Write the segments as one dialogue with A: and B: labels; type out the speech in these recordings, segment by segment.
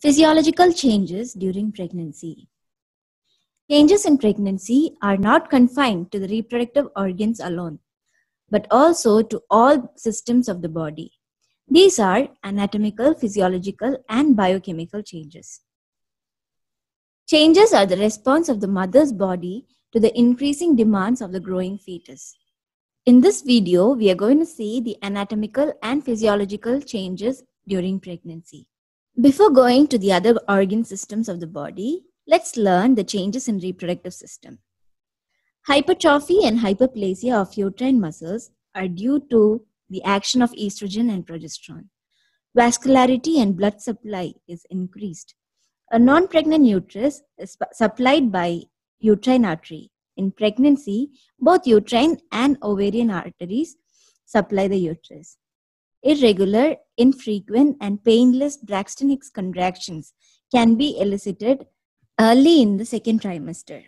A: Physiological changes during pregnancy. Changes in pregnancy are not confined to the reproductive organs alone, but also to all systems of the body. These are anatomical, physiological, and biochemical changes. Changes are the response of the mother's body to the increasing demands of the growing fetus. In this video, we are going to see the anatomical and physiological changes during pregnancy. Before going to the other organ systems of the body, let's learn the changes in reproductive system. Hypertrophy and hyperplasia of uterine muscles are due to the action of estrogen and progesterone. Vascularity and blood supply is increased. A non-pregnant uterus is supplied by uterine artery. In pregnancy, both uterine and ovarian arteries supply the uterus. Irregular, infrequent, and painless Braxton Hicks contractions can be elicited early in the second trimester.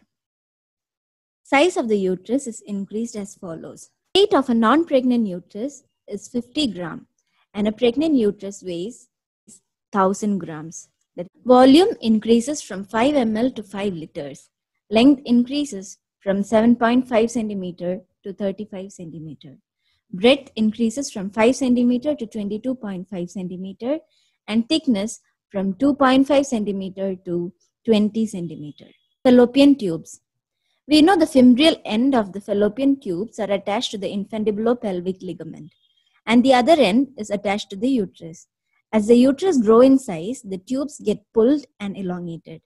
A: Size of the uterus is increased as follows. Weight of a non-pregnant uterus is 50 grams and a pregnant uterus weighs 1000 grams. The volume increases from 5 ml to 5 liters. Length increases from 7.5 centimeter to 35 centimeter. Breadth increases from 5 centimeter to 22.5 centimeter and thickness from 2.5 centimeter to 20 centimeter. Fallopian tubes. We know the fimbrial end of the fallopian tubes are attached to the infundibulopelvic ligament and the other end is attached to the uterus. As the uterus grows in size, the tubes get pulled and elongated.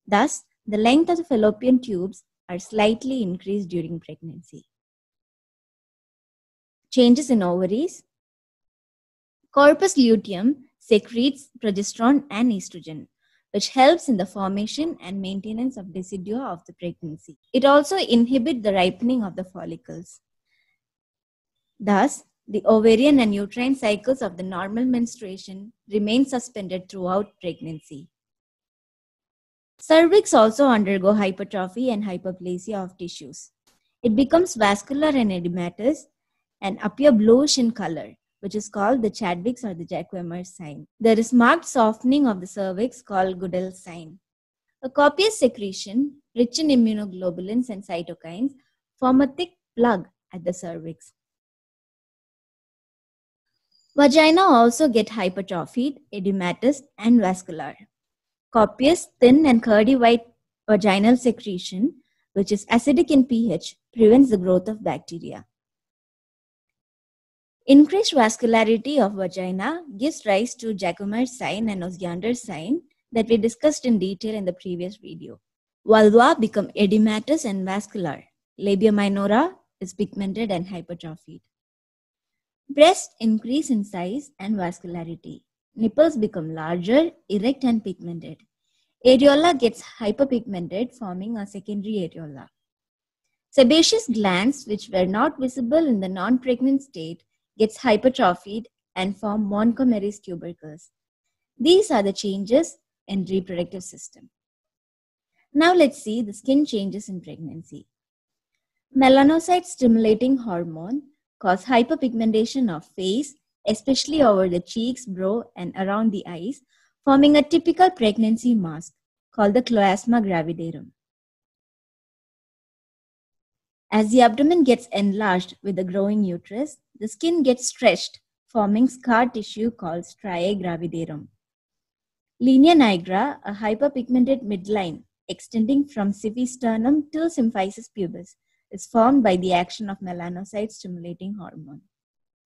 A: Thus, the length of the fallopian tubes are slightly increased during pregnancy. Changes in ovaries. Corpus luteum secretes progesterone and estrogen, which helps in the formation and maintenance of decidua of the pregnancy. It also inhibits the ripening of the follicles. Thus, the ovarian and uterine cycles of the normal menstruation remain suspended throughout pregnancy. Cervix also undergo hypertrophy and hyperplasia of tissues. It becomes vascular and edematous and appear bluish in color, which is called the Chadwick's or the Jacquemus sign. There is marked softening of the cervix called Goodell's sign. A copious secretion, rich in immunoglobulins and cytokines, form a thick plug at the cervix. Vagina also get hypertrophied, edematous, and vascular. Copious, thin, and curdy white vaginal secretion, which is acidic in pH, prevents the growth of bacteria. Increased vascularity of vagina gives rise to Jacquemus sign and Osiander's sign that we discussed in detail in the previous video. Vulva become edematous and vascular. Labia minora is pigmented and hypertrophied. Breast increase in size and vascularity. Nipples become larger, erect, and pigmented. Areola gets hyperpigmented, forming a secondary areola. Sebaceous glands, which were not visible in the non-pregnant state, gets hypertrophied and form Montgomery's tubercles. These are the changes in reproductive system. Now let's see the skin changes in pregnancy. Melanocyte stimulating hormone cause hyperpigmentation of face, especially over the cheeks, brow, and around the eyes, forming a typical pregnancy mask called the chloasma gravidarum. As the abdomen gets enlarged with the growing uterus, the skin gets stretched, forming scar tissue called striae gravidarum. Linea nigra, a hyperpigmented midline extending from civi-sternum till symphysis pubis, is formed by the action of melanocyte stimulating hormone.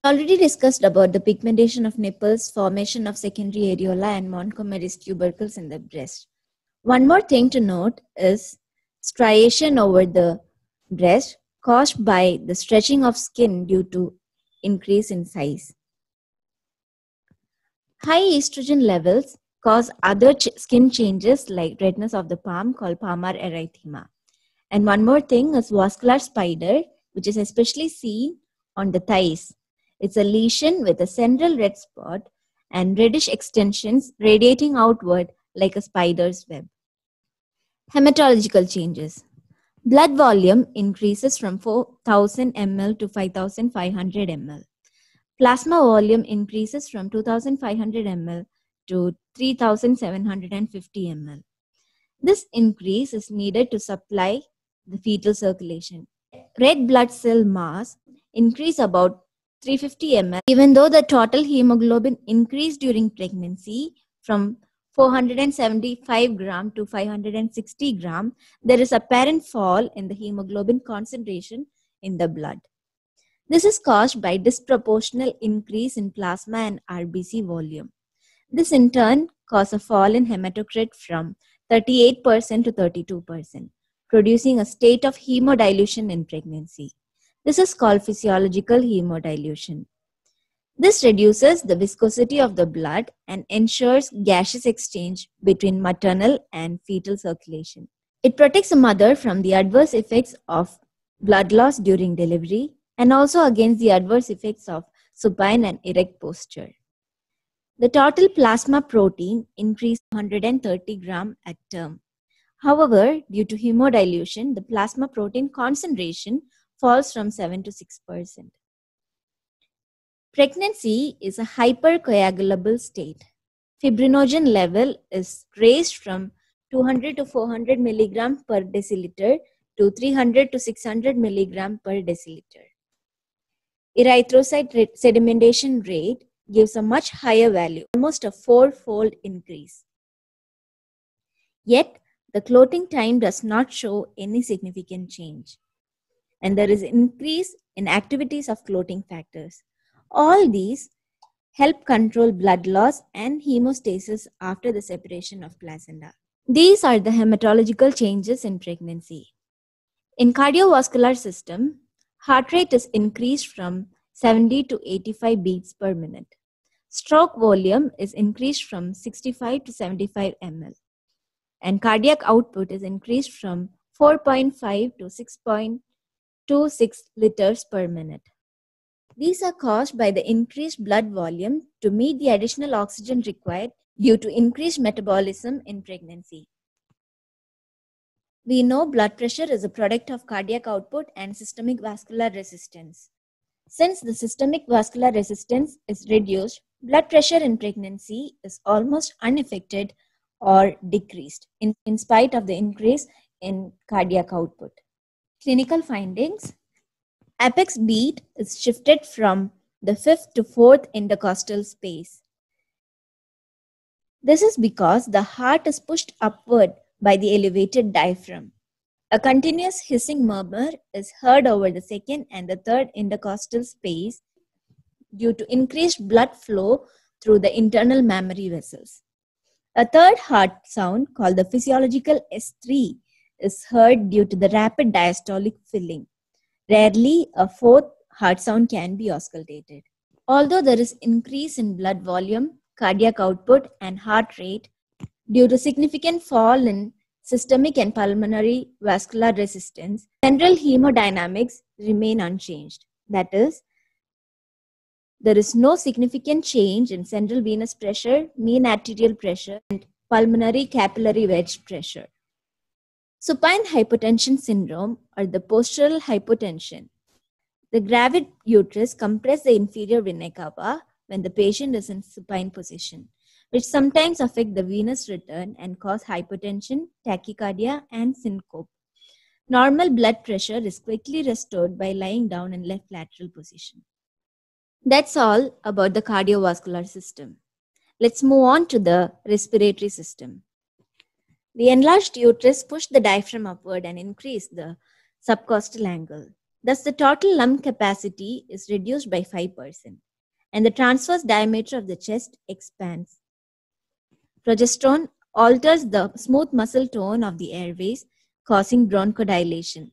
A: We already discussed about the pigmentation of nipples, formation of secondary areola, and Montgomery's tubercles in the breast. One more thing to note is striation over the breast caused by the stretching of skin due to increase in size. High estrogen levels cause other skin changes like redness of the palm called palmar erythema. And one more thing is vascular spider, which is especially seen on the thighs. It's a lesion with a central red spot and reddish extensions radiating outward like a spider's web. Hematological changes. Blood volume increases from 4000 ml to 5500 ml. Plasma volume increases from 2500 ml to 3,750 ml. This increase is needed to supply the fetal circulation. Red blood cell mass increased about 350 ml, even though the total hemoglobin increased during pregnancy from 475 gram to 560 gram, there is apparent fall in the hemoglobin concentration in the blood. This is caused by disproportional increase in plasma and RBC volume. This in turn causes a fall in hematocrit from 38% to 32%, producing a state of hemodilution in pregnancy. This is called physiological hemodilution. This reduces the viscosity of the blood and ensures gaseous exchange between maternal and fetal circulation. It protects the mother from the adverse effects of blood loss during delivery and also against the adverse effects of supine and erect posture. The total plasma protein increased 130 gram at term. However, due to hemodilution, the plasma protein concentration falls from 7 to 6%. Pregnancy is a hypercoagulable state. Fibrinogen level is raised from 200 to 400 milligram per deciliter to 300 to 600 milligram per deciliter. Erythrocyte sedimentation rate gives a much higher value, almost a 4-fold increase. Yet, the clotting time does not show any significant change. And there is an increase in activities of clotting factors. All these help control blood loss and hemostasis after the separation of placenta. These are the hematological changes in pregnancy. In cardiovascular system, heart rate is increased from 70 to 85 beats per minute. Stroke volume is increased from 65 to 75 ml. And cardiac output is increased from 4.5 to 6.26 liters per minute. These are caused by the increased blood volume to meet the additional oxygen required due to increased metabolism in pregnancy. We know blood pressure is a product of cardiac output and systemic vascular resistance. Since the systemic vascular resistance is reduced, blood pressure in pregnancy is almost unaffected or decreased in spite of the increase in cardiac output. Clinical findings: apex beat is shifted from the 5th to 4th intercostal space. This is because the heart is pushed upward by the elevated diaphragm. A continuous hissing murmur is heard over the 2nd and the 3rd intercostal space due to increased blood flow through the internal mammary vessels. A third heart sound, called the physiological S3, is heard due to the rapid diastolic filling. Rarely, a 4th heart sound can be auscultated. Although there is increase in blood volume, cardiac output, and heart rate due to significant fall in systemic and pulmonary vascular resistance, central hemodynamics remain unchanged. That is, there is no significant change in central venous pressure, mean arterial pressure, and pulmonary capillary wedge pressure. Supine hypotension syndrome, or the postural hypotension. The gravid uterus compresses the inferior vena cava when the patient is in supine position, which sometimes affect the venous return and cause hypotension, tachycardia, and syncope. Normal blood pressure is quickly restored by lying down in left lateral position. That's all about the cardiovascular system. Let's move on to the respiratory system. The enlarged uterus pushed the diaphragm upward and increased the subcostal angle. Thus, the total lung capacity is reduced by 5%, and the transverse diameter of the chest expands. Progesterone alters the smooth muscle tone of the airways, causing bronchodilation.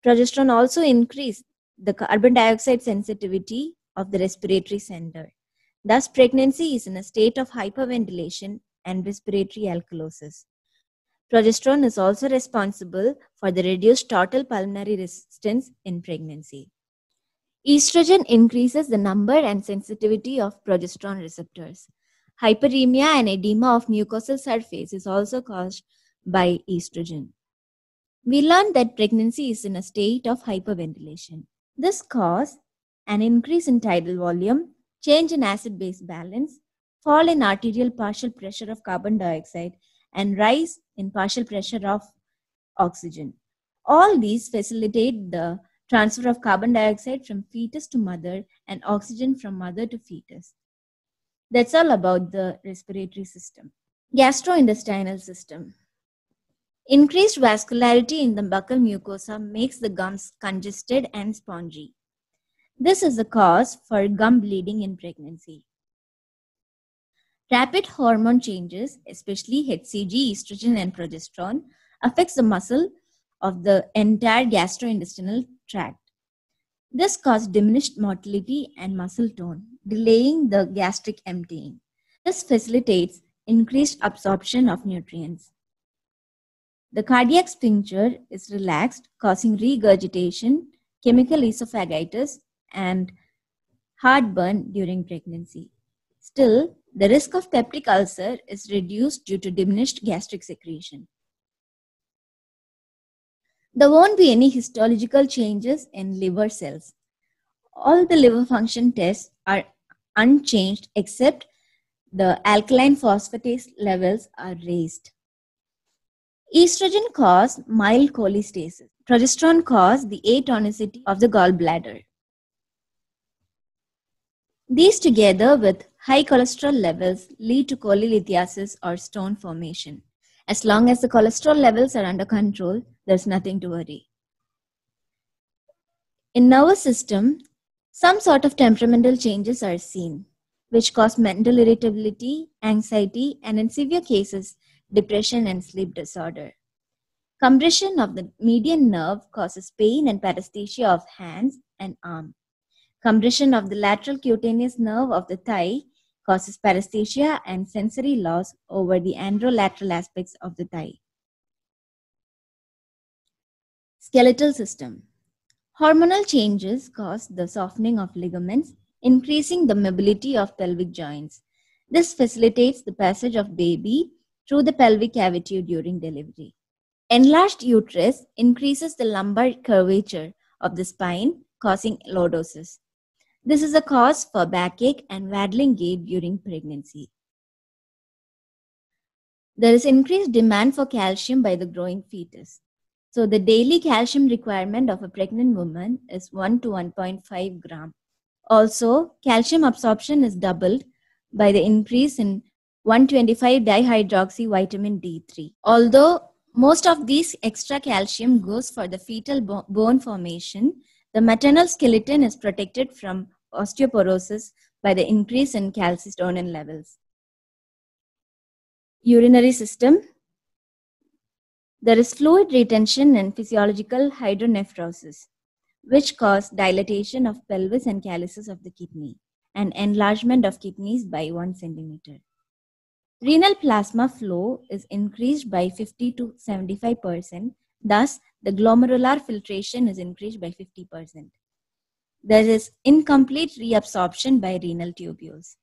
A: Progesterone also increases the carbon dioxide sensitivity of the respiratory center. Thus, pregnancy is in a state of hyperventilation and respiratory alkalosis. Progesterone is also responsible for the reduced total pulmonary resistance in pregnancy. Estrogen increases the number and sensitivity of progesterone receptors. Hyperemia and edema of mucosal surface is also caused by estrogen. We learned that pregnancy is in a state of hyperventilation. This causes an increase in tidal volume, change in acid-base balance, fall in arterial partial pressure of carbon dioxide, and rise in partial pressure of oxygen. All these facilitate the transfer of carbon dioxide from fetus to mother and oxygen from mother to fetus. That's all about the respiratory system. Gastrointestinal system. Increased vascularity in the buccal mucosa makes the gums congested and spongy. This is the cause for gum bleeding in pregnancy. Rapid hormone changes, especially HCG, estrogen, and progesterone, affects the muscle of the entire gastrointestinal tract. This causes diminished motility and muscle tone, delaying the gastric emptying. This facilitates increased absorption of nutrients. The cardiac sphincter is relaxed, causing regurgitation, chemical esophagitis, and heartburn during pregnancy. Still, the risk of peptic ulcer is reduced due to diminished gastric secretion. There won't be any histological changes in liver cells. All the liver function tests are unchanged except the alkaline phosphatase levels are raised. Estrogen causes mild cholestasis. Progesterone causes the atonicity of the gallbladder. These together with high cholesterol levels lead to cholelithiasis or stone formation. As long as the cholesterol levels are under control, there's nothing to worry. In nervous system, some sort of temperamental changes are seen, which cause mental irritability, anxiety, and in severe cases, depression and sleep disorder. Compression of the median nerve causes pain and paresthesia of hands and arm. Compression of the lateral cutaneous nerve of the thigh causes paresthesia and sensory loss over the anterolateral aspects of the thigh. Skeletal system. Hormonal changes cause the softening of ligaments, increasing the mobility of pelvic joints. This facilitates the passage of baby through the pelvic cavity during delivery. Enlarged uterus increases the lumbar curvature of the spine, causing lordosis. This is a cause for backache and waddling gait during pregnancy. There is increased demand for calcium by the growing fetus. So the daily calcium requirement of a pregnant woman is 1 to 1.5 gram. Also, calcium absorption is doubled by the increase in 125 dihydroxy vitamin D3. Although most of these extra calcium goes for the fetal bone formation, the maternal skeleton is protected from osteoporosis by the increase in calcitonin levels. Urinary system. There is fluid retention and physiological hydronephrosis, which cause dilatation of pelvis and calyces of the kidney and enlargement of kidneys by 1 centimeter. Renal plasma flow is increased by 50 to 75%. Thus, the glomerular filtration is increased by 50%. There is incomplete reabsorption by renal tubules.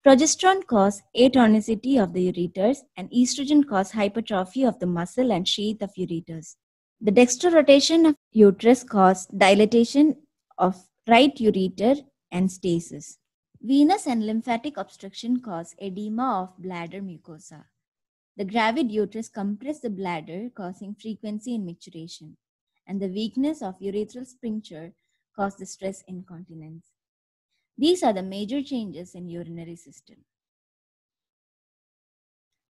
A: Progesterone causes atonicity of the ureters and estrogen causes hypertrophy of the muscle and sheath of ureters. The dextrorotation of uterus causes dilatation of right ureter and stasis. Venous and lymphatic obstruction cause edema of bladder mucosa. The gravid uterus compresses the bladder, causing frequency in micturition, and the weakness of urethral sphincter causes the stress incontinence. These are the major changes in urinary system.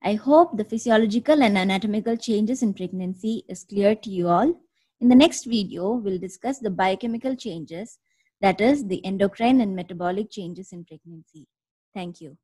A: I hope the physiological and anatomical changes in pregnancy is clear to you all. In the next video, we'll discuss the biochemical changes, that is, the endocrine and metabolic changes in pregnancy. Thank you.